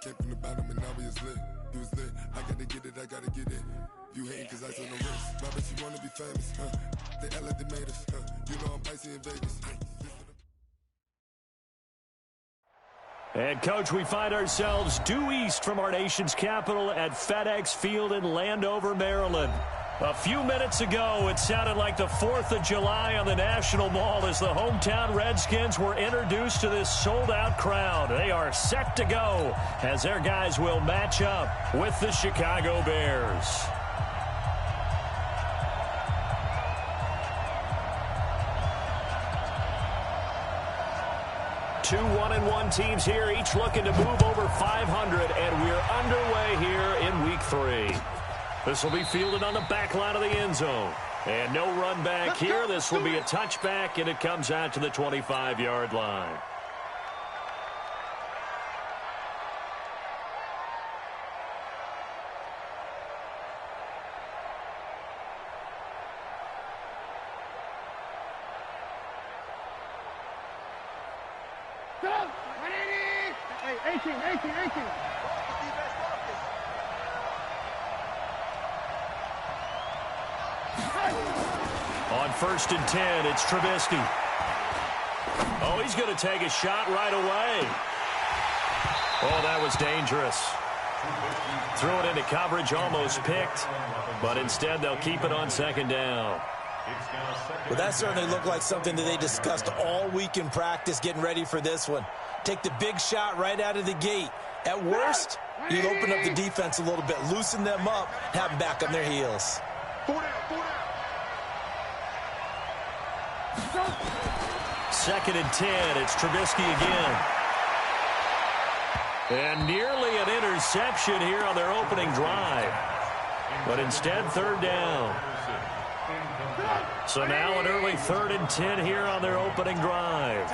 came from the bottom and now we is lit. You was lit. I gotta get it, I gotta get it. You hating cause I said no risk. But I bet you wanna be famous, They act like they made us, You know I'm icy in Vegas, And, Coach, we find ourselves due east from our nation's capital at FedEx Field in Landover, Maryland. A few minutes ago, it sounded like the 4th of July on the National Mall as the hometown Redskins were introduced to this sold-out crowd. They are set to go as their guys will match up with the Chicago Bears. 2 1-1 teams here, each looking to move over 500, and we're underway here in Week 3. This will be fielded on the back line of the end zone. And no run back here. This will be a touchback, and it comes out to the 25-yard line. Hey, 18. On 1st and 10, it's Trubisky. Oh, he's going to take a shot right away. Oh, that was dangerous. Threw it into coverage, almost picked. But instead, they'll keep it on 2nd down. Well, that certainly looked like something that they discussed all week in practice getting ready for this one. Take the big shot right out of the gate. At worst, you open up the defense a little bit, loosen them up, have them back on their heels. 2nd and 10, it's Trubisky again. And nearly an interception here on their opening drive. But instead, 3rd down. So now an early 3rd and 10 here on their opening drive.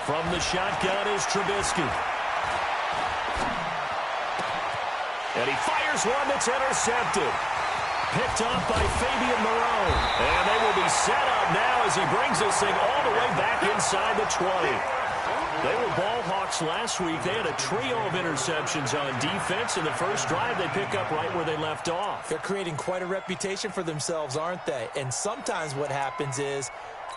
From the shotgun is Trubisky. And he fires one that's intercepted. Picked off by Fabian Moreau. And they will be set up now as he brings this thing all the way back inside the 20. They were ball hawks last week. They had a trio of interceptions on defense. In the first drive, they pick up right where they left off. They're creating quite a reputation for themselves, aren't they? And sometimes what happens is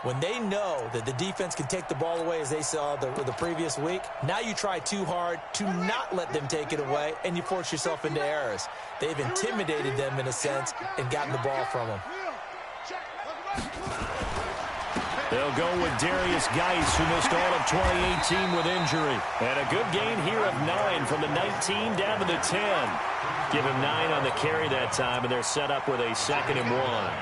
when they know that the defense can take the ball away, as they saw the previous week, now you try too hard to not let them take it away, and you force yourself into errors. They've intimidated them in a sense and gotten the ball from them. They'll go with Darius Geis, who missed all of 2018 with injury. And a good gain here of 9 from the 19 down to the 10. Give him 9 on the carry that time, and they're set up with a 2nd and 1.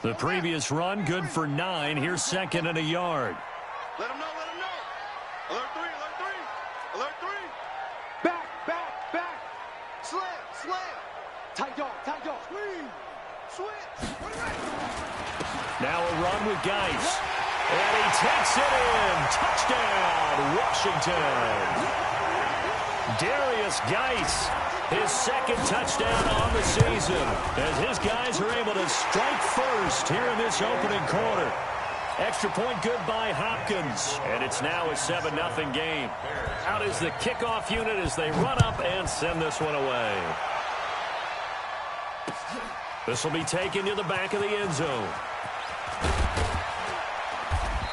The previous run, good for 9. Here's 2nd and a yard. Let him know. Alert 3. Back. Slam. Tight dog. Switch. Now a run with Geis. And he takes it in. Touchdown, Washington. Darius Geis, his 2nd touchdown on the season, as his guys are able to strike first here in this opening quarter. Extra point good by Hopkins, and it's now a 7-0 game. Out is the kickoff unit as they run up and send this one away. This will be taken to the back of the end zone.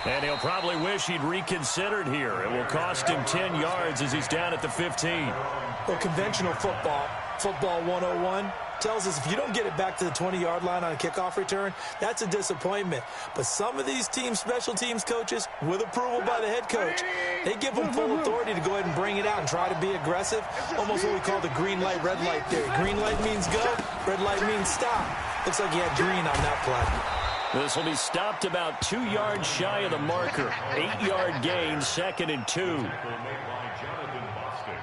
And he'll probably wish he'd reconsidered here. It will cost him 10 yards as he's down at the 15. Well, conventional football 101, tells us if you don't get it back to the 20-yard line on a kickoff return, that's a disappointment. But some of these special teams coaches, with approval by the head coach, they give them full authority to go ahead and bring it out and try to be aggressive. Almost what we call the green light, red light theory. Green light means go, red light means stop. Looks like he had green on that play. This will be stopped about 2 yards shy of the marker. 8-yard gain, 2nd and 2.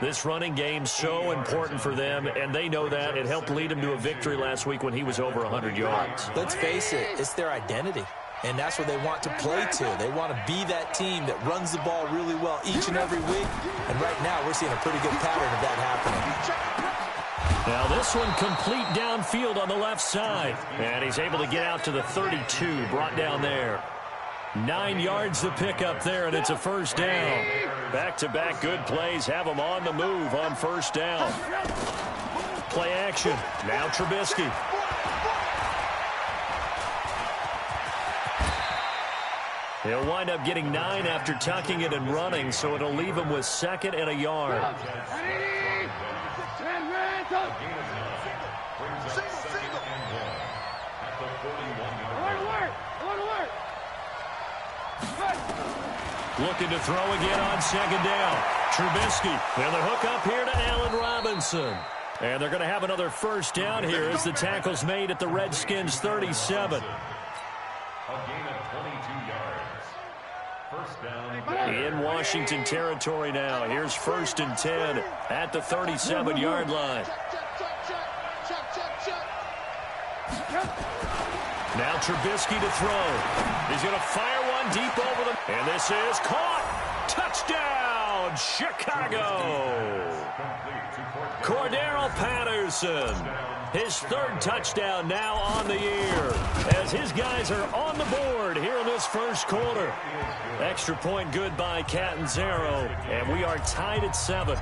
This running game so important for them, and they know that. It helped lead them to a victory last week when he was over 100 yards. Let's face it, it's their identity. And that's what they want to play to. They want to be that team that runs the ball really well each and every week. And right now, we're seeing a pretty good pattern of that happening. Now this one complete downfield on the left side. And he's able to get out to the 32, brought down there. 9 yards to pick up there, and it's a first down. Back-to-back good plays have them on the move on first down. Play action. Now Trubisky. He'll wind up getting 9 after tucking it and running, so it'll leave him with 2nd and a yard. Looking to throw again on 2nd down. Trubisky. And the hook up here to Allen Robinson. And they're going to have another first down here as the tackle's made at the Redskins' 37. In Washington territory now. Here's 1st and 10 at the 37-yard line. Now Trubisky to throw. He's going to fire one deep over the... And this is caught. Touchdown, Chicago. Cordero Patterson. His 3rd touchdown now on the year as his guys are on the board here in this first quarter. Extra point good by Catanzaro, and we are tied at 7.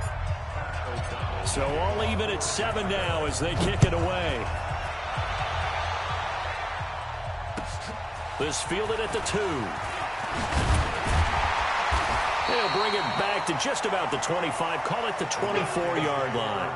So all even at 7 now as they kick it away. This fielded at the 2. They'll bring it back to just about the 25. Call it the 24-yard line.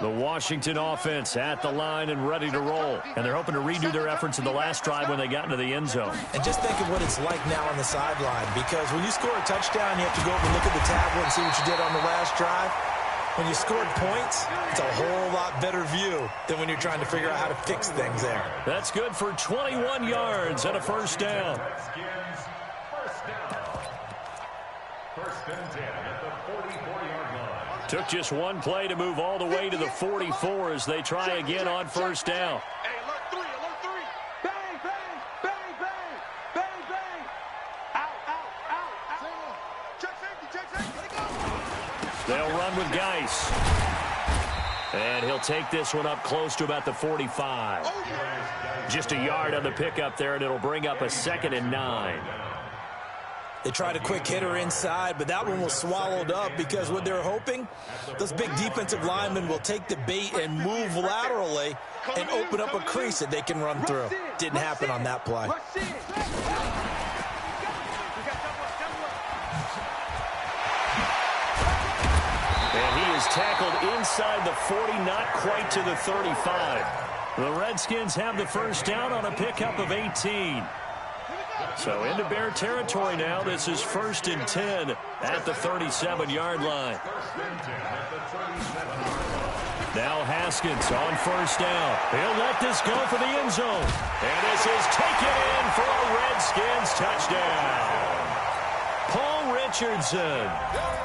The Washington offense at the line and ready to roll. And they're hoping to redo their efforts in the last drive when they got into the end zone. And just think of what it's like now on the sideline, because when you score a touchdown, you have to go over and look at the tablet and see what you did on the last drive. When you scored points, it's a whole lot better view than when you're trying to figure out how to fix things there. That's good for 21 yards and a first down. First and 10 at the 44-yard line. Took just one play to move all the way to the 44 as they try again on first down. Hey, alert 3, alert 3. Bang, bang, bang, bang, bang, bang. Out, out, out, out. Check safety, let it go. They'll run with Geis. And he'll take this one up close to about the 45. Just a yard on the pickup there, and it'll bring up a 2nd and 9. They tried a quick hitter inside, but that one was swallowed up because what they're hoping, those big defensive linemen will take the bait and move laterally and open up a crease that they can run through. Didn't happen on that play. And he is tackled inside the 40, not quite to the 35. The Redskins have the first down on a pickup of 18. So into Bear territory now. This is 1st and 10 at the 37-yard line. Now Haskins on first down. He'll let this go for the end zone. And this is taken in for a Redskins touchdown. Paul Richardson,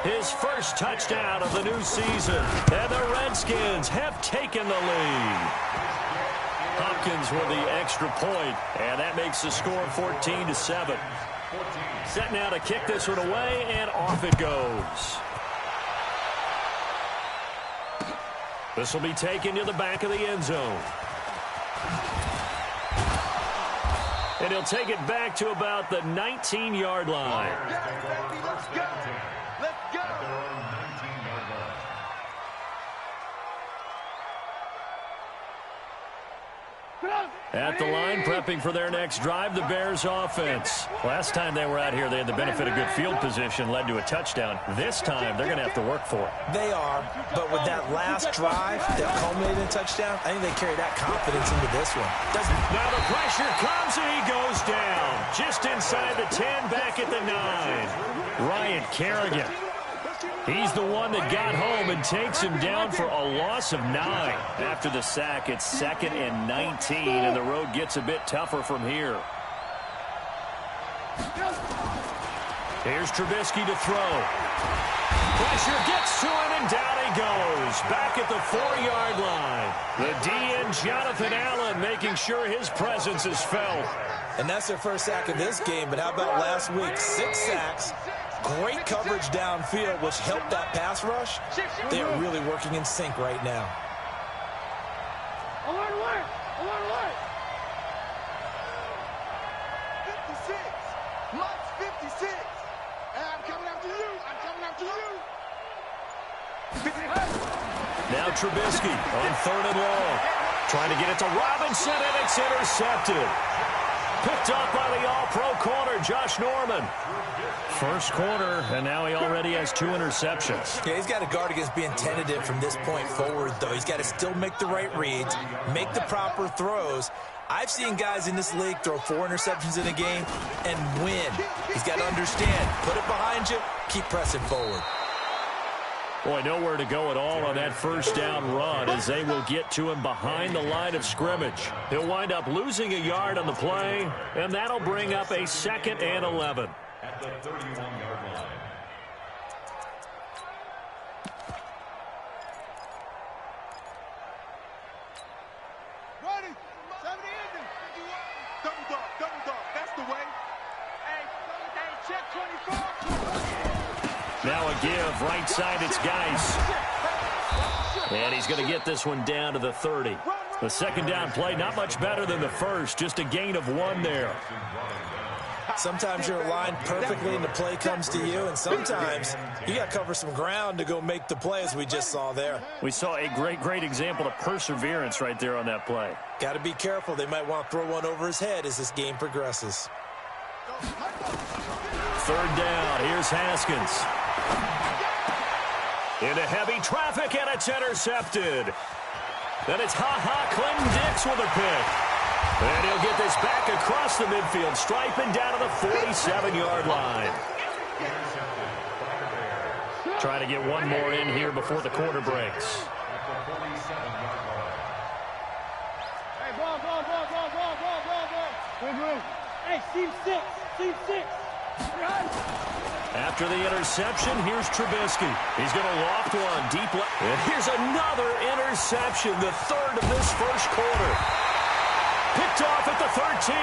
his first touchdown of the new season. And the Redskins have taken the lead. Hopkins with the extra point, and that makes the score 14-7. Set now to kick this one away, and off it goes. This will be taken to the back of the end zone. And he'll take it back to about the 19-yard line. Let's go. Let's go. At the line, prepping for their next drive, the Bears offense. Last time they were out here, they had the benefit of good field position, led to a touchdown. This time, they're going to have to work for it. They are, but with that last drive that culminated in a touchdown, I think they carry that confidence into this one. Now the pressure comes, and he goes down. Just inside the 10, back at the 9. Ryan Kerrigan. He's the one that got home and takes him down for a loss of 9. After the sack, it's 2nd and 19, and the road gets a bit tougher from here. Here's Trubisky to throw. Pressure gets to him, and down he goes. Back at the 4-yard line. The DN, Jonathan Allen, making sure his presence is felt. And that's their first sack of this game, but how about last week? 6 sacks, great coverage downfield, which helped that pass rush. They are really working in sync right now. Alert, alert! Alert, alert! 56! Lux 56! And I'm coming after you! I'm coming after you! Now Trubisky on 3rd and long. Trying to get it to Robinson, and it's intercepted. Picked up by the all-pro corner, Josh Norman. First quarter, and now he already has 2 interceptions. Yeah, he's got to guard against being tentative from this point forward, though. He's got to still make the right reads, make the proper throws. I've seen guys in this league throw 4 interceptions in a game and win. He's got to understand, put it behind you, keep pressing forward. Boy, nowhere to go at all on that first down run as they will get to him behind the line of scrimmage. He'll wind up losing a yard on the play, and that'll bring up a 2nd and 11. At the 31-yard line. Ready! 70 ending! Double dog, that's the way. Hey, check 24. Now a give, right side, it's Geis. And he's going to get this one down to the 30. The second down play, not much better than the first, just a gain of 1 there. Sometimes you're aligned perfectly and the play comes to you, and sometimes you got to cover some ground to go make the play, as we just saw there. We saw a great example of perseverance right there on that play. Got to be careful. They might want to throw one over his head as this game progresses. 3rd down, here's Haskins. Into heavy traffic, and it's intercepted. Then it's Clinton Dix with a pick. And he'll get this back across the midfield stripe and down to the 47-yard line. Trying to get one more in here before the quarter breaks. Hey, ball. Hey, team 6. After the interception, here's Trubisky. He's going to loft one deep left. And here's another interception, the 3rd of this first quarter. Picked off at the 13.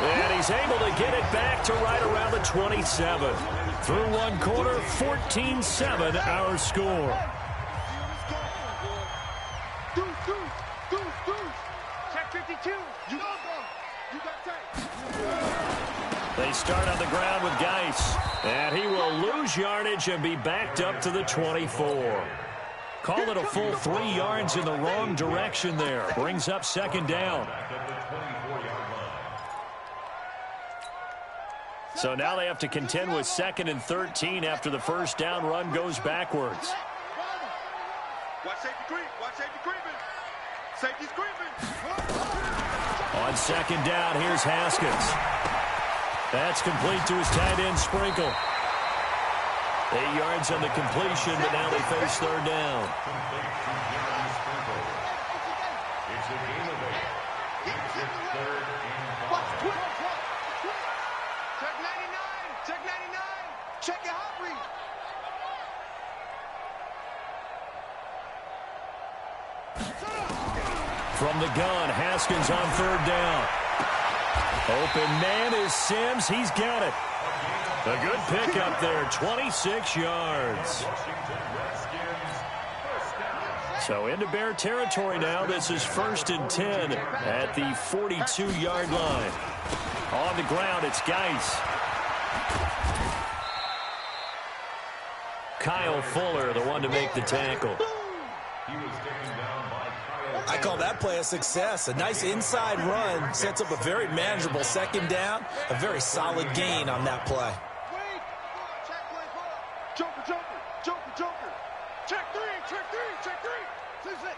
And he's able to get it back to right around the 27. Through 1 quarter, 14-7 our score. Check 52. You got tape. They start on the ground with Geis. And he will lose yardage and be backed up to the 24. Call it a full 3 yards in the wrong direction there. Brings up 2nd down. So now they have to contend with 2nd and 13 after the first down run goes backwards. Watch safety creep. Safety's creeping. On 2nd down, here's Haskins. That's complete to his tight end, Sprinkle. 8 yards on the completion, but now they face 3rd down. It's a gain of 8. It's a 3rd and 5. Check 99. Check your hot read. From the gun, Haskins on 3rd down. Open man is Sims. He's got it. A good pickup there, 26 yards. So into Bear territory now. This is 1st and 10 at the 42-yard line. On the ground, it's Geis. Kyle Fuller, the one to make the tackle. He was taken down by Kyle. I call that play a success. A nice inside run sets up a very manageable 2nd down. A very solid gain on that play. Joker. Check 3. 2-6.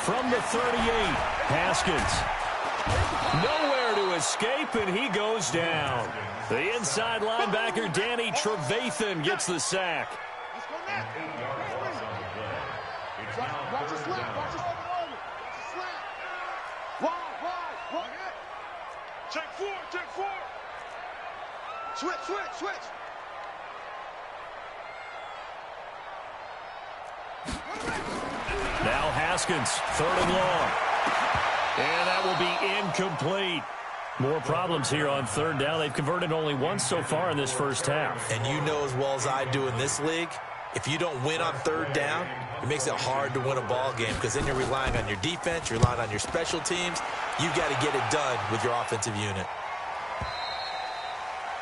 From the 38, Haskins. Nowhere to escape, and he goes down. The inside linebacker, Danny Trevathan, gets the sack. Let's go now. Watch your slap. Watch your slap. Wide. Check forward. Switch. Now Haskins, 3rd and long. And that will be incomplete. More problems here on 3rd down. They've converted only once so far in this first half. And you know as well as I do in this league, if you don't win on 3rd down, it makes it hard to win a ball game because then you're relying on your defense, you're relying on your special teams. You've got to get it done with your offensive unit.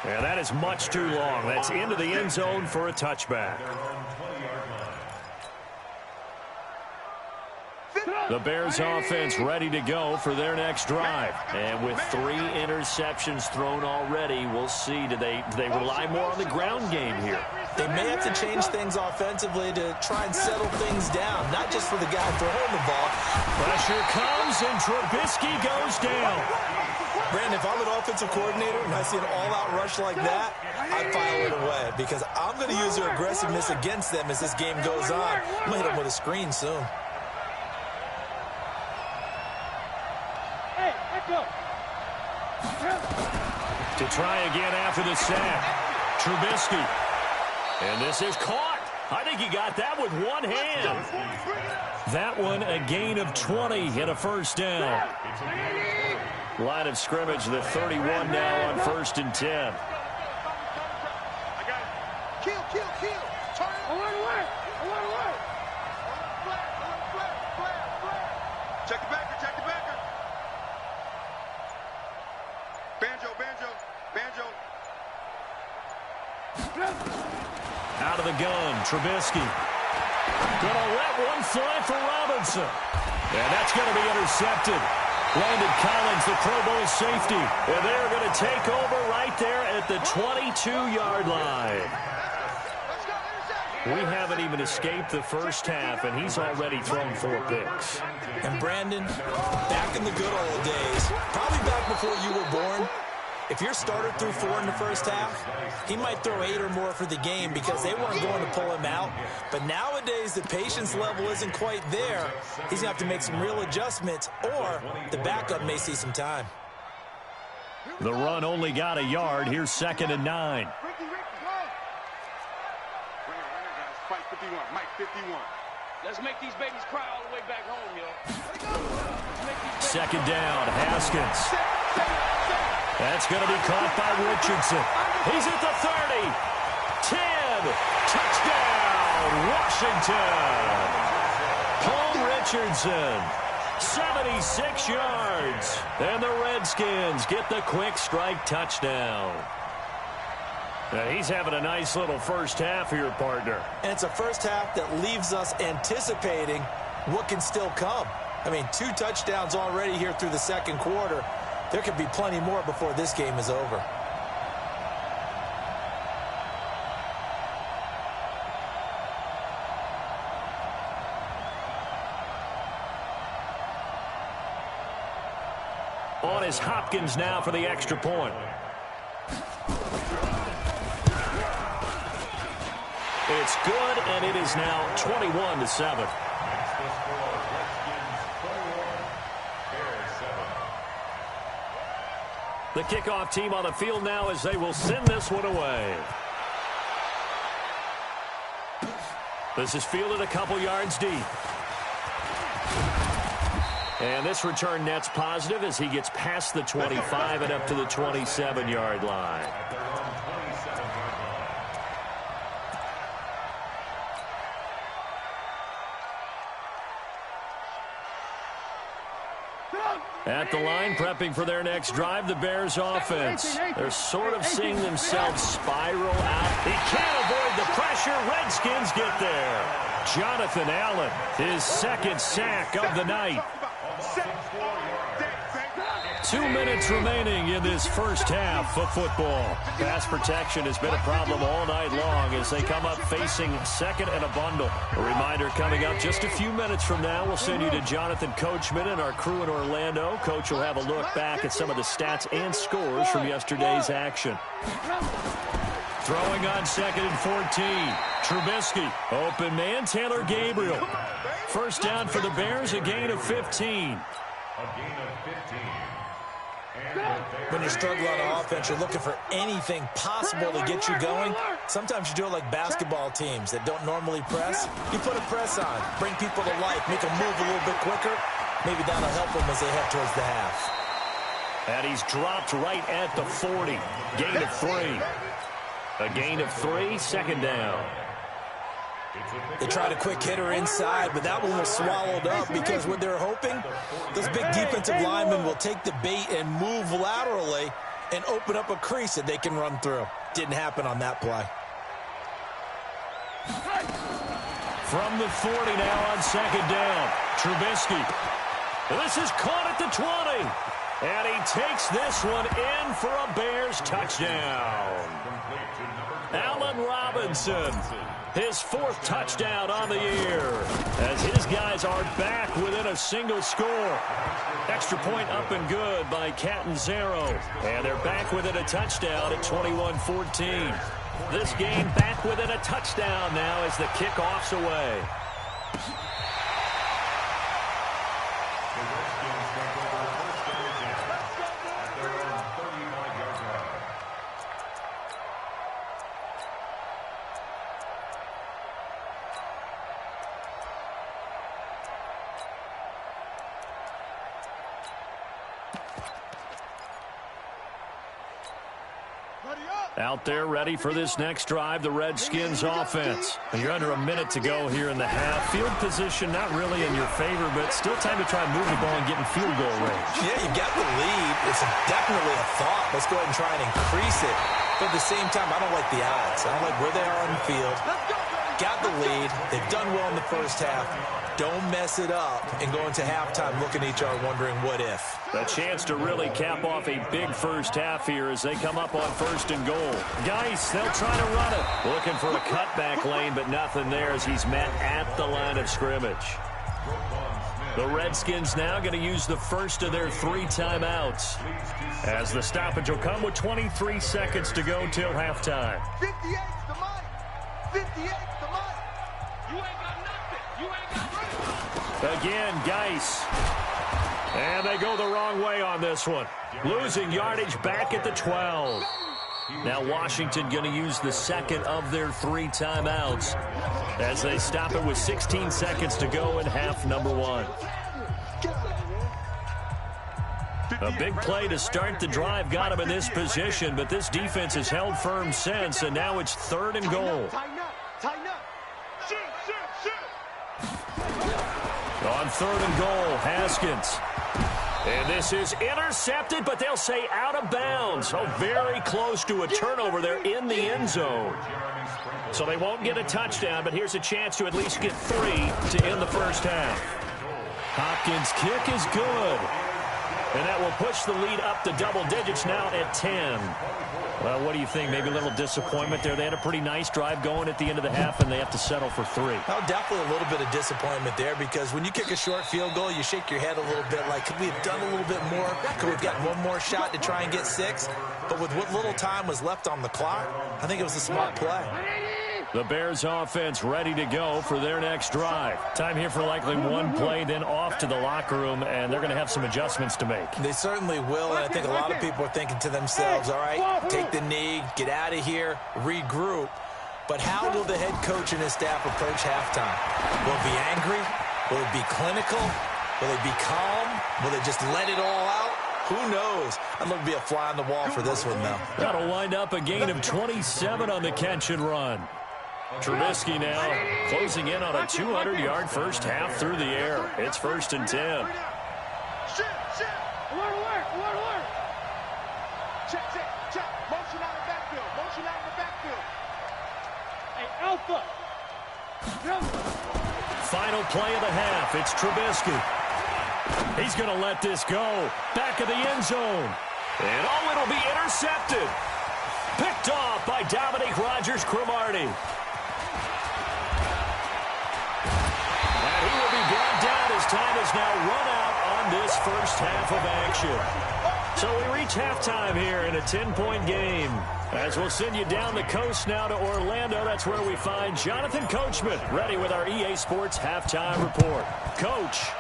And that is much too long. That's into the end zone for a touchback. The Bears offense ready to go for their next drive. And with 3 interceptions thrown already, we'll see. Do they rely more on the ground game here? They may have to change things offensively to try and settle things down, not just for the guy throwing the ball. Pressure comes, and Trubisky goes down. Brandon, if I'm an offensive coordinator and I see an all-out rush like that, I file it away because I'm going to use their aggressiveness against them as this game goes on. I'm going to hit them with a screen soon. To try again after the sack. Trubisky. And this is caught. I think he got that with one hand. That one a gain of 20 and a first down. Line of scrimmage, the 31 now on 1st and 10. Kill. Turn it. I want away. Check the backer. Banjo. Out of the gun, Trubisky. Gonna let one fly for Robinson. And that's going to be intercepted. Landon Collins, the Pro Bowl safety. And they're going to take over right there at the 22-yard line. We haven't even escaped the first half, and he's already thrown 4 picks. And Brandon, back in the good old days, probably back before you were born, if your starter threw 4 in the first half, he might throw 8 or more for the game because they weren't going to pull him out. But nowadays, the patience level isn't quite there. He's going to have to make some real adjustments, or the backup may see some time. The run only got a yard. Here's 2nd and 9. Fight 51. Mike 51. Let's make these babies cry all the way back home, yo. 2nd down, Haskins. That's going to be caught by Richardson. He's at the 30. 10. Touchdown, Washington. Paul Richardson, 76 yards. And the Redskins get the quick strike touchdown. Now he's having a nice little first half here, partner. And it's a first half that leaves us anticipating what can still come. I mean, 2 touchdowns already here through the second quarter. There could be plenty more before this game is over. On is Hopkins now for the extra point. It's good, and it is now 21-7. The kickoff team on the field now as they will send this one away. This is fielded a couple yards deep. And this return net's positive as he gets past the 25 and up to the 27-yard line. At the line, prepping for their next drive, the Bears offense. They're sort of seeing themselves spiral out. He can't avoid the pressure. Redskins get there. Jonathan Allen, his 2nd sack of the night. 2 minutes remaining in this first half of football. Pass protection has been a problem all night long as they come up facing second and a bundle. A reminder coming up just a few minutes from now. We'll send you to Jonathan Coachman and our crew in Orlando. Coach will have a look back at some of the stats and scores from yesterday's action. Throwing on second and 14. Trubisky. Open man, Taylor Gabriel. First down for the Bears, a gain of 15. A gain of 15. When you're struggling on offense, you're looking for anything possible to get you going. Sometimes you do it like basketball teams that don't normally press. You put a press on, bring people to life, make them move a little bit quicker. Maybe that'll help them as they head towards the half. And he's dropped right at the 40. Gain of 3. A gain of 3, second down. They tried a quick hitter inside, but that one was swallowed up because what they're hoping, those big defensive linemen will take the bait and move laterally and open up a crease that they can run through. Didn't happen on that play. From the 40 now on second down. Trubisky. This is caught at the 20. And he takes this one in for a Bears touchdown. Allen Robinson. His 4th touchdown on the year as his guys are back within a single score. Extra point up and good by Catanzaro. And they're back within a touchdown at 21-14. This game back within a touchdown now as the kickoff's away. Out there ready for this next drive, the Redskins offense. And you're under a minute to go here in the half. Field position not really in your favor, but still time to try and move the ball and get in field goal range. Yeah, you got the lead. It's definitely a thought. Let's go ahead and try and increase it. But at the same time, I don't like the odds. I don't like where they are on the field. Got the lead. They've done well in the first half. Don't mess it up and go into halftime looking at each other wondering what if. A chance to really cap off a big first half here as they come up on first and goal. Geis, they'll try to run it. Looking for a cutback lane, but nothing there as he's met at the line of scrimmage. The Redskins now going to use the first of their 3 timeouts as the stoppage will come with 23 seconds to go till halftime. 58's the mic. 58's the mic. You ain't got nothing. You ain't got nothing. Again, Geis. And they go the wrong way on this one. Losing yardage back at the 12. Now Washington going to use the second of their 3 timeouts as they stop it with 16 seconds to go in half number 1. A big play to start the drive got him in this position, but this defense has held firm since, and now it's 3rd and goal. Tighten up. Shoot, shoot, shoot. On 3rd and goal, Haskins. And this is intercepted, but they'll say out of bounds. Oh, very close to a turnover there in the end zone. So they won't get a touchdown, but here's a chance to at least get 3 to end the first half. Hopkins' kick is good. And that will push the lead up to double digits now at 10. Well, what do you think? Maybe a little disappointment there. They had a pretty nice drive going at the end of the half, and they have to settle for 3. Oh, definitely a little bit of disappointment there because when you kick a short field goal, you shake your head a little bit like, could we have done a little bit more? Could we have gotten one more shot to try and get 6? But with what little time was left on the clock, I think it was a smart play. The Bears offense ready to go for their next drive. Time here for likely one play, then off to the locker room, and they're going to have some adjustments to make. They certainly will, and I think a lot of people are thinking to themselves, all right, take the knee, get out of here, regroup. But how will the head coach and his staff approach halftime? Will it be angry? Will it be clinical? Will it be calm? Will they just let it all out? Who knows? I'd love to be a fly on the wall for this one, though. That'll wind up a gain of 27 on the catch and run. Trubisky now closing in on a 200-yard first half through the air. It's 1st and 10. Alert, alert, alert, alert. Check, check, check. Motion out of the backfield. Motion out of the backfield. Hey, Alpha. Final play of the half. It's Trubisky. He's going to let this go. Back of the end zone. And oh, it'll be intercepted. Picked off by Dominique Rodgers-Cromartie. And he will be brought down as time is now run out on this first half of action. So we reach halftime here in a 10-point game. As we'll send you down the coast now to Orlando, that's where we find Jonathan Coachman, ready with our EA Sports halftime report. Coach.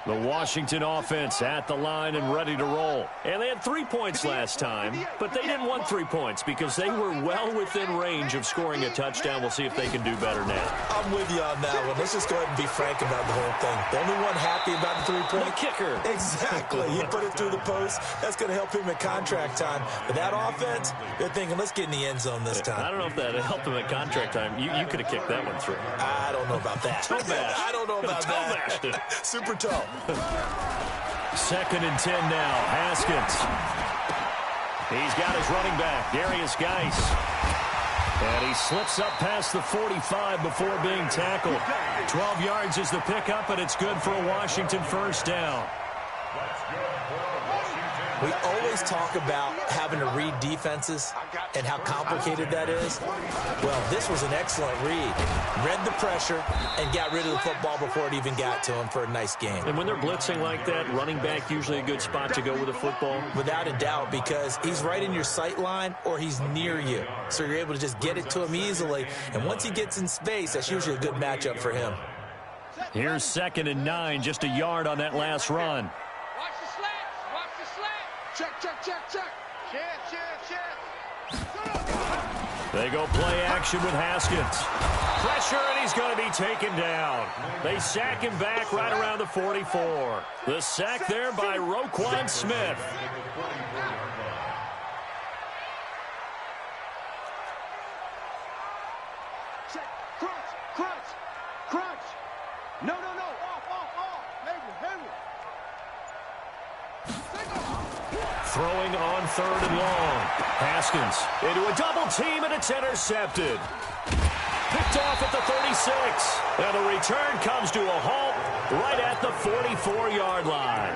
The Washington offense at the line and ready to roll. And they had 3 points last time, but they didn't want 3 points because they were well within range of scoring a touchdown. We'll see if they can do better now. I'm with you on that one. Let's just go ahead and be frank about the whole thing. The only one happy about the 3-point? The kicker. Exactly. He put it through the post. That's going to help him at contract time. But that offense, they're thinking, let's get in the end zone this time. I don't know if that helped him at contract time. You could have kicked that one through. I don't know about that. Toe bash. I don't know about that. Super toe. 2nd and 10 now. Haskins. He's got his running back, Darius Geis. And he slips up past the 45 before being tackled. 12 yards is the pickup, and it's good for a Washington first down. We always talk about having to read defenses and how complicated that is. Well, this was an excellent read. Read the pressure and got rid of the football before it even got to him for a nice game. And when they're blitzing like that, running back usually a good spot to go with the football? Without a doubt, because he's right in your sight line or he's near you. So you're able to just get it to him easily. And once he gets in space, that's usually a good matchup for him. Here's 2nd and 9, just a yard on that last run. Watch the slats. Watch the slats. Check, check, check, check. Check. They go play action with Haskins. Pressure, and he's going to be taken down. They sack him back right around the 44. The sack there by Roquan Smith. Check. Crunch. No. Off. Hayward. Throwing on 3rd and long. Haskins into a double team, and it's intercepted. Picked off at the 36. And the return comes to a halt right at the 44-yard line.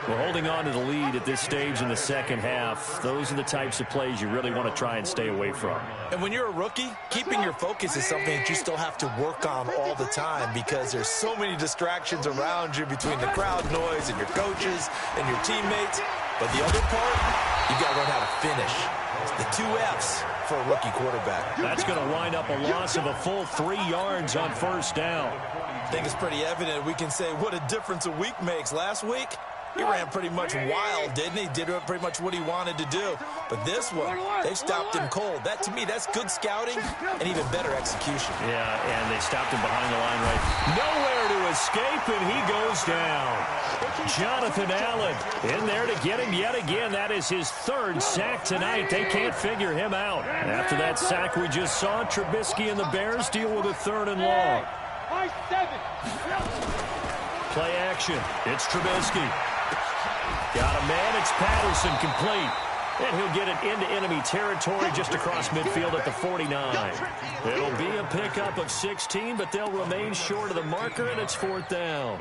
We're holding on to the lead at this stage in the second half. Those are the types of plays you really want to try and stay away from. And when you're a rookie, keeping your focus is something that you still have to work on all the time because there's so many distractions around you between the crowd noise and your coaches and your teammates. But the other part, you got to learn how to finish. The 2 F's for a rookie quarterback. That's going to wind up a loss of a full 3 yards on first down. I think it's pretty evident we can say what a difference a week makes. Last week, he ran pretty much wild, didn't he? Did pretty much what he wanted to do. But this one, they stopped him cold. That, to me, that's good scouting and even better execution. Yeah, and they stopped him behind the line right. Nowhere to escape, and he goes down. Jonathan Allen in there to get him yet again. That is his 3rd sack tonight. They can't figure him out. After that sack we just saw, Trubisky and the Bears deal with a 3rd and long. Play action. It's Trubisky. Got a man. It's Patterson complete. And he'll get it into enemy territory just across midfield at the 49. It'll be a pickup of 16, but they'll remain short of the marker, and it's 4th down.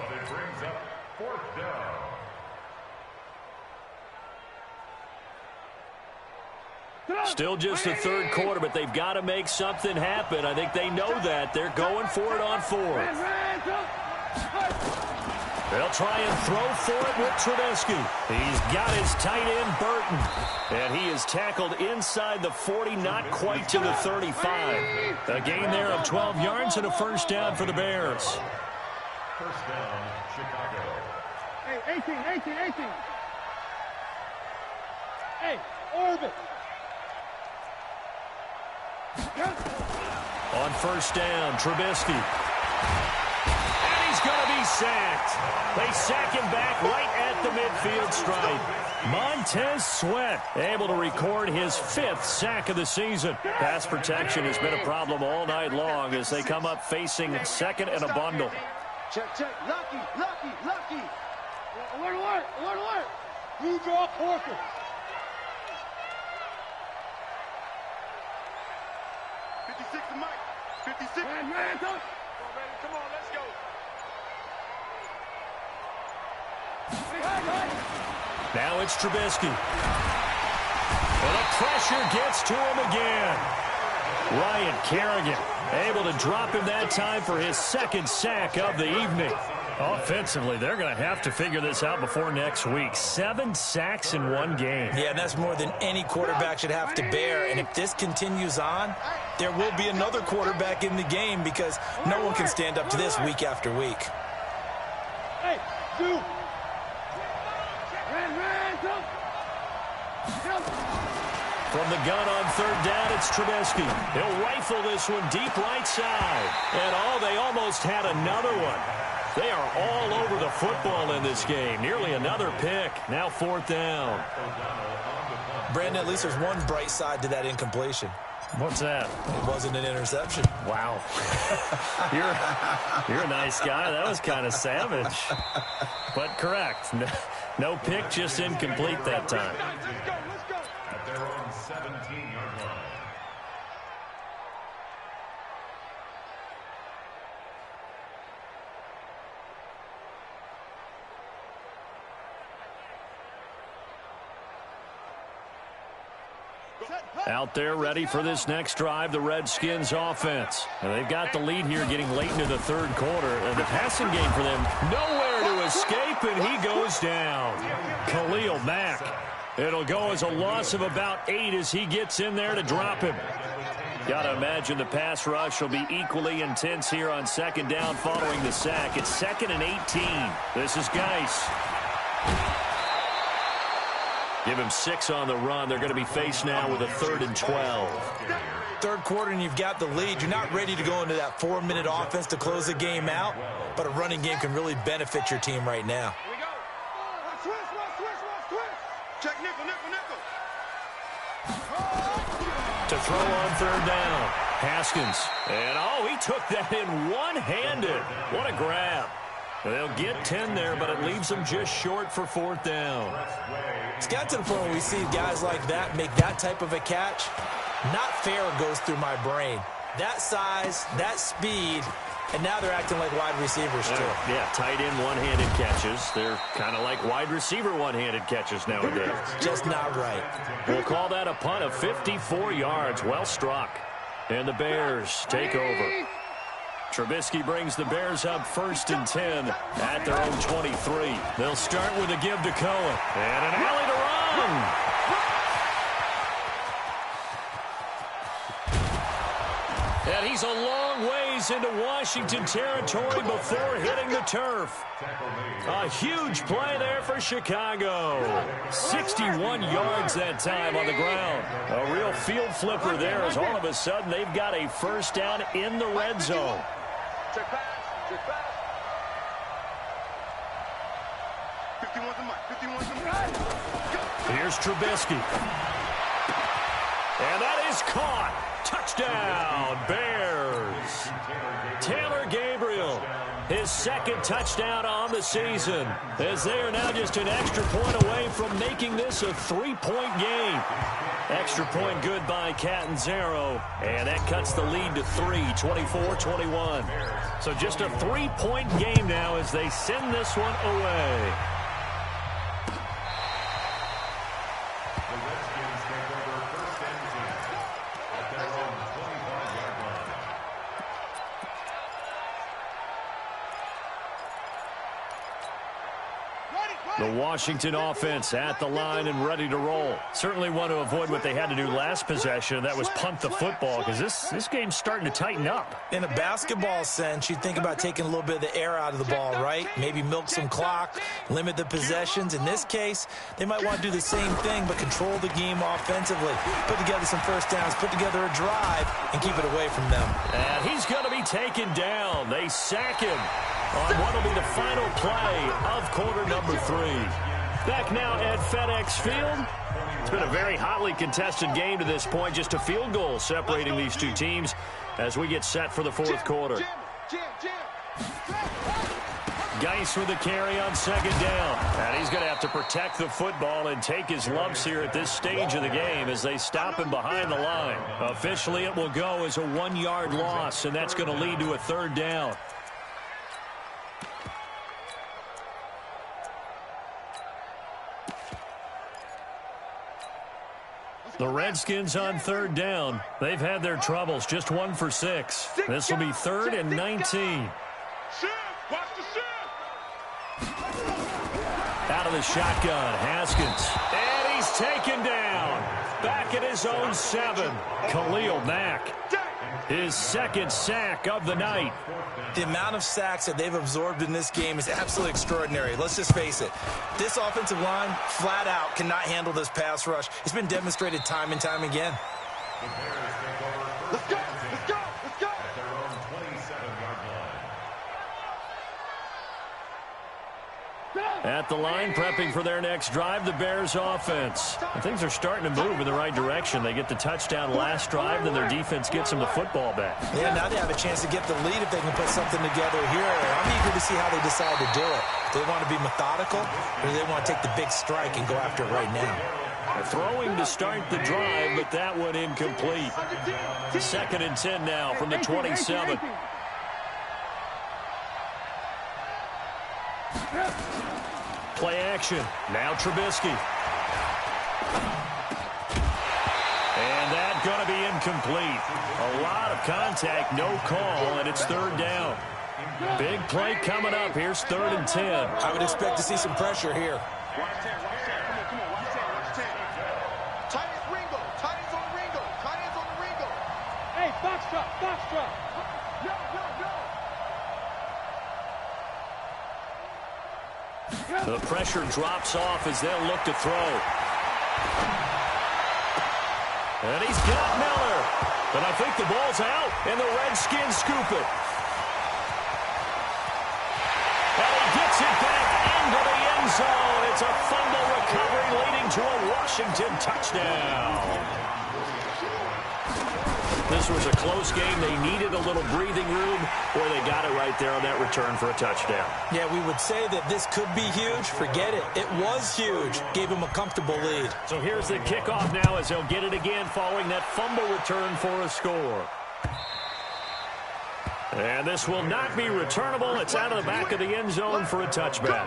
Still just the 3rd quarter, but they've got to make something happen. I think they know that. They're going for it on 4th. They'll try and throw for it with Trubisky. He's got his tight end, Burton. And he is tackled inside the 40, not quite to the 35. A gain there of 12 yards and a first down for the Bears. First down, Chicago. Hey, 18. Hey, orbit. On first down, Trubisky. And he's going to be sacked. They sack him back right at the midfield stripe. Montez Sweat able to record his 5th sack of the season. Pass protection has been a problem all night long as they come up facing second and a bundle. Check, check. Lucky, lucky, lucky. Alert, alert, alert, alert. You draw Porter. 56 to Mike. 56. Man, come on, baby. Come on, let's go. Now it's Trubisky. And the pressure gets to him again. Ryan Kerrigan able to drop him that time for his 2nd sack of the evening. Offensively, they're going to have to figure this out before next week. 7 sacks in one game. Yeah, and that's more than any quarterback should have to bear. And if this continues on, there will be another quarterback in the game because no one can stand up to this week after week. Hey, dude. From the gun on 3rd down, it's Trubisky. He'll rifle this one deep right side. And they almost had another one. They are all over the football in this game. Nearly another pick. Now 4th down. Brandon, at least there's one bright side to that incompletion. What's that? It wasn't an interception. Wow. You're a nice guy. That was kind of savage. But correct. No pick, just incomplete that time. At their own 17-yard line. Out there ready for this next drive, the Redskins offense. And they've got the lead here getting late into the 3rd quarter. And the passing game for them, nowhere to escape, and he goes down. Khalil Mack. It'll go as a loss of about 8 as he gets in there to drop him. Got to imagine the pass rush will be equally intense here on 2nd down following the sack. It's 2nd and 18. This is Geis. Give him 6 on the run. They're going to be faced now with a 3rd and 12. 3rd quarter and you've got the lead. You're not ready to go into that 4-minute offense to close the game out, but a running game can really benefit your team right now. Here we go. Switch. Check nickel, nickel, nickel. To throw on 3rd down. Haskins. And, he took that in one-handed. What a grab. They'll get 10 there, but it leaves them just short for 4th down. It's got to the point where we see guys like that make that type of a catch. Not fair goes through my brain. That size, that speed, and now they're acting like wide receivers too. Yeah, tight end one-handed catches. They're kind of like wide receiver one-handed catches nowadays. Just not right. We'll call that a punt of 54 yards. Well struck. And the Bears take over. Trubisky brings the Bears up 1st and 10 at their own 23. They'll start with a give to Cohen. And an alley to run. And he's a long ways into Washington territory before hitting the turf. A huge play there for Chicago. 61 yards that time on the ground. A real field flipper there as all of a sudden they've got a 1st down in the red zone. Check pass. 51 to Mike. 51 to Mike. Here's Trubisky. And that is caught. Touchdown, Bears. Taylor Gabriel, his 2nd touchdown on the season, as they are now just an extra point away from making this a 3-point game. Extra point good by Catanzaro, and that cuts the lead to 3, 24-21. So just a 3-point game now as they send this one away. The Washington offense at the line and ready to roll. Certainly want to avoid what they had to do last possession. That was punt the football because this game's starting to tighten up. In a basketball sense, you think about taking a little bit of the air out of the ball, right? Maybe milk some clock, limit the possessions. In this case, they might want to do the same thing but control the game offensively. Put together some 1st downs, put together a drive, and keep it away from them. And he's going to be taken down. They sack him on what will be the final play of quarter number 3. Back now at FedEx Field. It's been a very hotly contested game to this point. Just a field goal separating these two teams as we get set for the fourth quarter. Geis with the carry on second down. And he's going to have to protect the football and take his lumps here at this stage of the game as they stop him behind the line. Officially, it will go as a 1-yard loss, and that's going to lead to a third down. The Redskins on third down. They've had their troubles, just 1 for 6. This will be 3rd and 19. Watch the shift. Out of the shotgun, Haskins. And he's taken down. Back at his own 7. Khalil Mack. His second sack of the night. The amount of sacks that they've absorbed in this game is absolutely extraordinary. Let's just face it. This offensive line, flat out, cannot handle this pass rush. It's been demonstrated time and time again. Let's go. Let's go. Let's go. At their own 27-yard line. At the line, prepping for their next drive, the Bears offense. And things are starting to move in the right direction. They get the touchdown last drive, then their defense gets them the football back. Yeah, now they have a chance to get the lead if they can put something together here. I'm eager to see how they decide to do it. Do they want to be methodical, or do they want to take the big strike and go after it right now? Throwing to start the drive, but that one incomplete. 2nd and 10 now from the 27. Play action. Now Trubisky. And that's going to be incomplete. A lot of contact, no call, and it's 3rd down. Big play coming up. Here's 3rd and 10. I would expect to see some pressure here. Watch 10. Watch 10. Come on. Watch 10. Watch 10. Tight ends Ringo. Tight ends on the Ringo. Tight ends on the Ringo. Hey, box truck. Box truck. No. The pressure drops off as they'll look to throw. And he's got Miller. But I think the ball's out, and the Redskins scoop it. And he gets it back into the end zone. It's a fumble recovery leading to a Washington touchdown. This was a close game. They needed a little breathing room. Boy, they got it right there on that return for a touchdown. Yeah, we would say that this could be huge. Forget it. It was huge. Gave him a comfortable lead. So here's the kickoff now as they'll get it again following that fumble return for a score. And this will not be returnable. It's out of the back of the end zone for a touchback.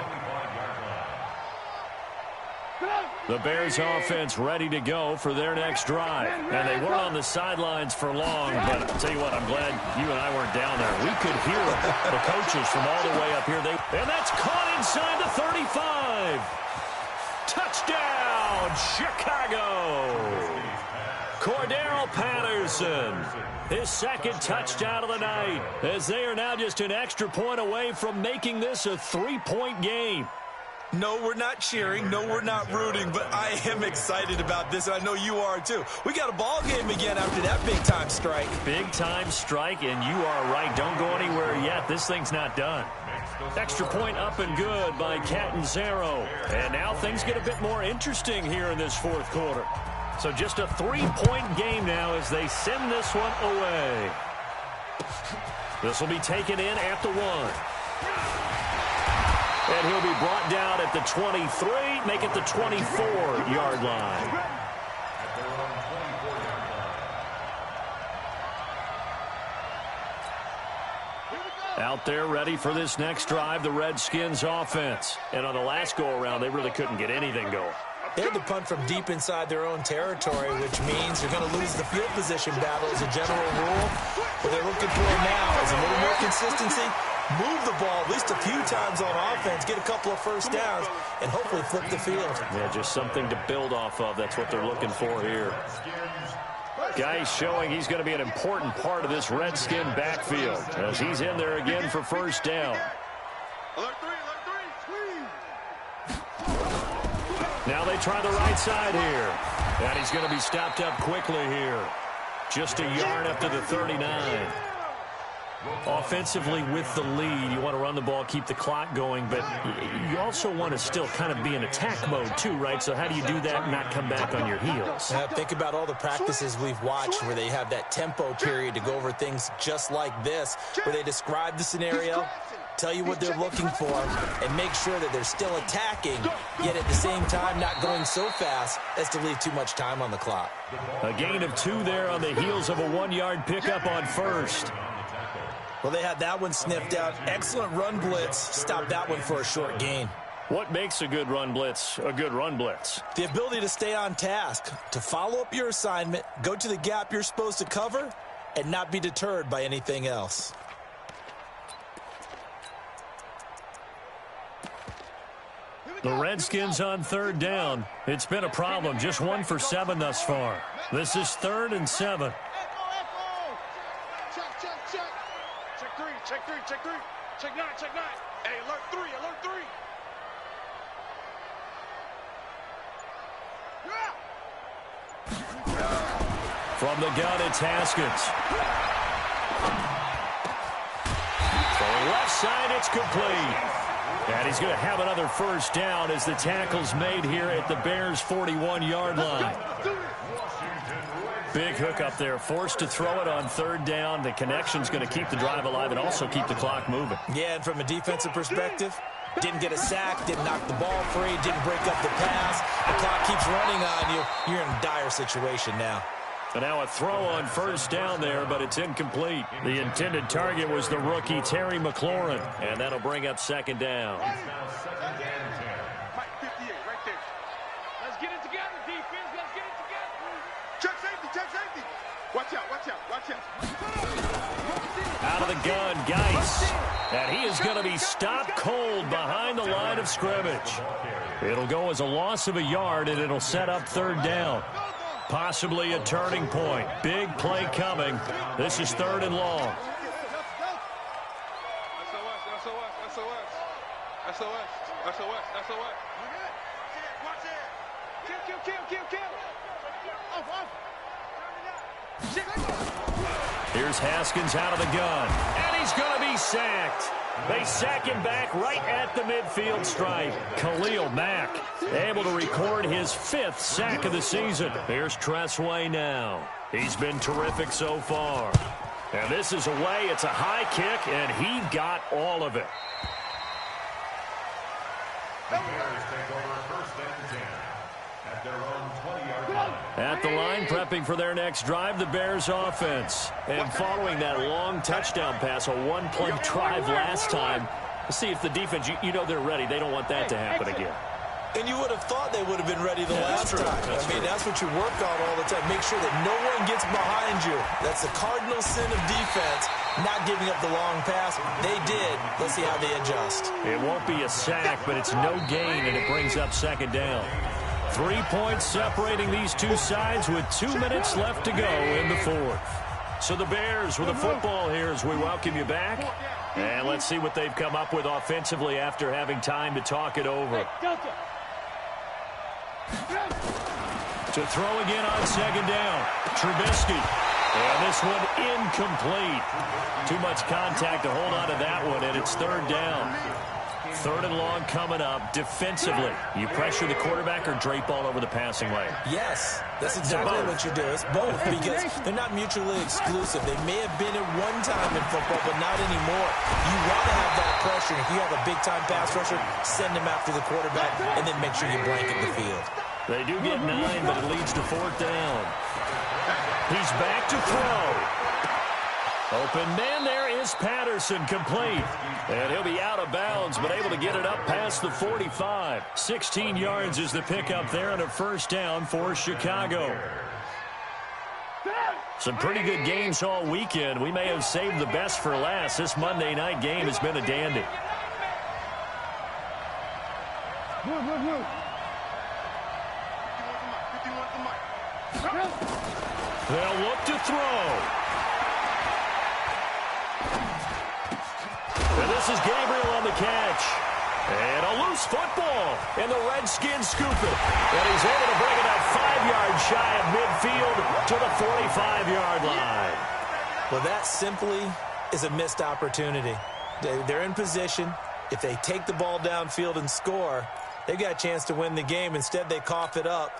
The Bears offense ready to go for their next drive. And they weren't on the sidelines for long, but I'll tell you what, I'm glad you and I weren't down there. We could hear the coaches from all the way up here. And that's caught inside the 35. Touchdown, Chicago. Cordero Patterson, his second touchdown of the night, as they are now just an extra point away from making this a 3-point game. No, we're not cheering. No, we're not rooting, but I am excited about this, and I know you are too. We got a ball game again after that big-time strike. Big-time strike, and you are right. Don't go anywhere yet. This thing's not done. Extra point up and good by Catanzaro. And now things get a bit more interesting here in this fourth quarter. So just a 3-point game now as they send this one away. This will be taken in at the 1. And he'll be brought down at the 23, make it the 24-yard line. Out there ready for this next drive, the Redskins offense. And on the last go-around, they really couldn't get anything going. They had to punt from deep inside their own territory, which means you're going to lose the field position battle as a general rule. What they're looking for now is a little more consistency, move the ball at least a few times on offense, get a couple of first downs, and hopefully flip the field. Yeah, just something to build off of. That's what they're looking for here. Guys showing he's going to be an important part of this Redskin backfield as he's in there again for first down. Alert 3, Now they try the right side here. And he's going to be stopped up quickly here. Just a yard up to the 39. offensively with the lead. You want to run the ball, keep the clock going, but you also want to still kind of be in attack mode too, right? So how do you do that and not come back on your heels? Think about all the practices we've watched where they have that tempo period to go over things just like this, where they describe the scenario, tell you what they're looking for, and make sure that they're still attacking, yet at the same time not going so fast as to leave too much time on the clock. A gain of 2 there on the heels of a 1-yard pickup on first. Well, they had that one sniffed out. Excellent run blitz. Stopped that one for a short gain. What makes a good run blitz a good run blitz? The ability to stay on task, to follow up your assignment, go to the gap you're supposed to cover, and not be deterred by anything else. The Redskins on 3rd down. It's been a problem. Just 1 for 7 thus far. This is 3rd and 7. Check 3, check 3, check 3. Check 9, check 9. Hey, alert 3, alert 3. From the gun, it's Haskins. For the left side, it's complete. And he's going to have another first down as the tackle's made here at the Bears' 41-yard line. Big hook up there, forced to throw it on 3rd down. The connection's going to keep the drive alive and also keep the clock moving. Yeah, and from a defensive perspective, didn't get a sack, didn't knock the ball free, didn't break up the pass. The clock keeps running on you. You're in a dire situation now. And now a throw on first down there, but it's incomplete. The intended target was the rookie Terry McLaurin, and that'll bring up 2nd down. Mike 58 right there. Let's get it together, defense. Let's get it together. Check safety, check safety. Watch out, watch out, watch out. Out of the gun, Geis. And he is going to be stopped cold behind the line of scrimmage. It'll go as a loss of a yard, and it'll set up 3rd down. Possibly a turning point. Big play coming. This is 3rd and long. Here's Haskins out of the gun. And he's going to be sacked. They sack him back right at the midfield stripe. Khalil Mack able to record his 5th sack of the season. Here's Tressway now. He's been terrific so far. And this is away. It's a high kick, and he got all of it. The Bears take over 1st and 10 at their own 20-yard line. At the line, prepping for their next drive, the Bears offense. And following that long touchdown pass, a 1-play drive last time, let's see if the defense, you know they're ready. They don't want that to happen again. And you would have thought they would have been ready the last time. That's what you work on all the time. Make sure that no one gets behind you. That's the cardinal sin of defense, not giving up the long pass. They did. Let's see how they adjust. It won't be a sack, but it's no gain, and it brings up 2nd down. 3 points separating these two sides with 2 minutes left to go in the 4th. So the Bears with the football here as we welcome you back. And let's see what they've come up with offensively after having time to talk it over. To throw again on 2nd down. Trubisky. And this one incomplete. Too much contact to hold on to that one, and it's 3rd down. 3rd and long coming up. Defensively, you pressure the quarterback or drape all over the passing lane? Yes, that's exactly what you do. It's both because they're not mutually exclusive. They may have been at one time in football, but not anymore. You want to have that pressure. If you have a big-time pass rusher, send him after the quarterback, and then make sure you blanket the field. They do get 9, but it leads to 4th down. He's back to throw. Open man there is Patterson, complete. And he'll be out of bounds, but able to get it up past the 45. 16 yards is the pickup there and a 1st down for Chicago. Some pretty good games all weekend. We may have saved the best for last. This Monday night game has been a dandy. They'll look to throw. And this is Gabriel on the catch. And a loose football. And the Redskins scoop it. And he's able to bring it up 5 yards shy of midfield to the 45-yard line. Well, that simply is a missed opportunity. They're in position. If they take the ball downfield and score, they've got a chance to win the game. Instead, they cough it up.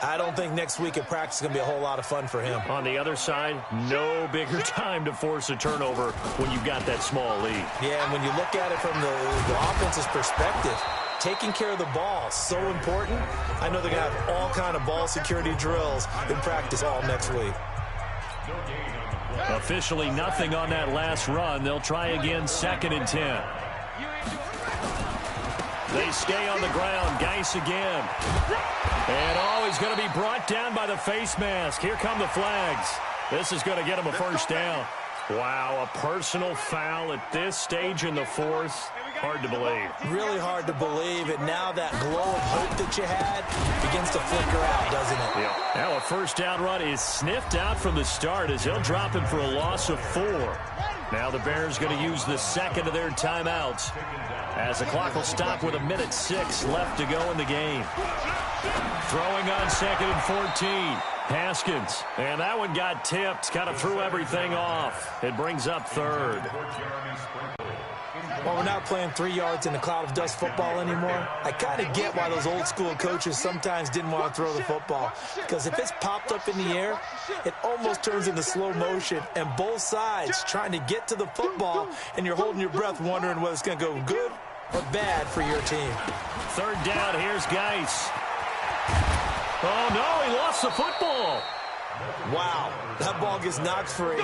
I don't think next week at practice is going to be a whole lot of fun for him. On the other side, no bigger time to force a turnover when you've got that small lead. Yeah, and when you look at it from the offense's perspective, taking care of the ball is so important. I know they're going to have all kind of ball security drills in practice all next week. Officially nothing on that last run. They'll try again, 2nd and 10. They stay on the ground. Geis again. And, he's going to be brought down by the face mask. Here come the flags. This is going to get him a first down. Wow, a personal foul at this stage in the 4th. Hard to believe. Really hard to believe. And now that glow of hope that you had begins to flicker out, doesn't it? Yeah. Now a first down run is sniffed out from the start as they'll drop him for a loss of 4. Now the Bears going to use the second of their timeouts as the clock will stop with 1:06 left to go in the game. Throwing on 2nd and 14. Haskins. And that one got tipped. Kind of threw everything off. It brings up 3rd. Well, we're not playing 3 yards in a cloud of dust football anymore. I kind of get why those old school coaches sometimes didn't want to throw the football. Because if it's popped up in the air, it almost turns into slow motion. And both sides trying to get to the football, and you're holding your breath wondering whether it's going to go good or bad for your team. 3rd down, here's Geis. Oh, no, he lost the football. Wow, that ball gets knocked free,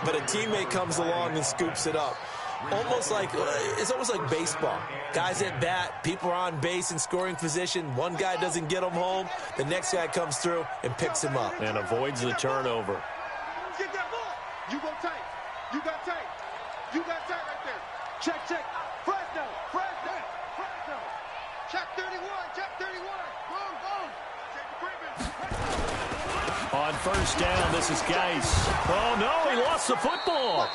but a teammate comes along and scoops it up. It's almost like baseball. Guys at bat, people are on base in scoring position. One guy doesn't get him home. The next guy comes through and picks him up. And avoids the turnover. Get that ball. You go tight. You got tight. You got tight right there. Check, check. Fresno. Check 31. Check 31. Boom, boom. Check the equipment. On first down, this is Geis. Oh, no, he lost the football.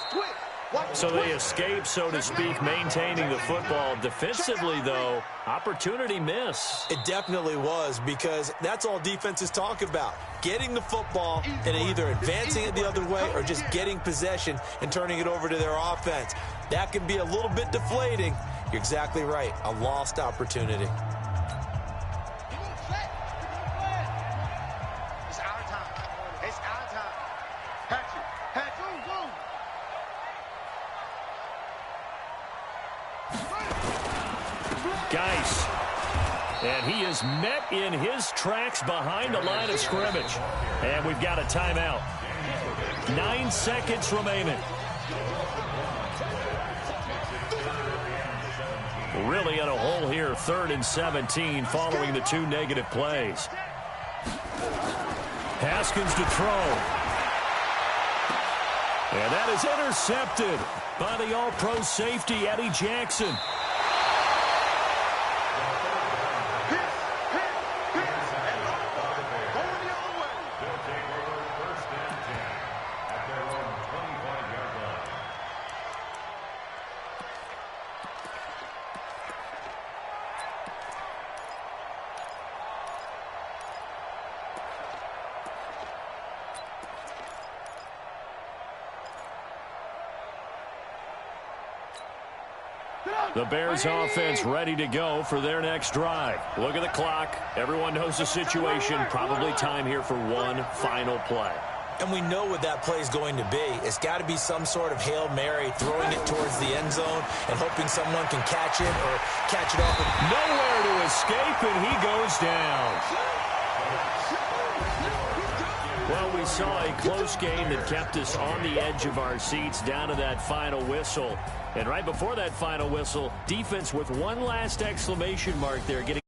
So they escape, so to speak, maintaining the football. Defensively, though, opportunity miss. It definitely was, because that's all defenses talk about. Getting the football and either advancing it the other way or just getting possession and turning it over to their offense. That can be a little bit deflating. You're exactly right. A lost opportunity. It's our time. It's our time. Hatchet. Boom. Geis. And he is met in his tracks behind the line of scrimmage. And we've got a timeout. 9 seconds remaining. Really in a hole here, 3rd and 17 following the 2 negative plays. Haskins to throw. And that is intercepted by the all-pro safety, Eddie Jackson. The Bears offense ready to go for their next drive. Look at the clock. Everyone knows the situation. Probably time here for one final play. And we know what that play is going to be. It's got to be some sort of Hail Mary, throwing it towards the end zone and hoping someone can catch it or catch it off. Nowhere to escape, and he goes down. Well, we saw a close game that kept us on the edge of our seats down to that final whistle. And right before that final whistle, defense with one last exclamation mark there getting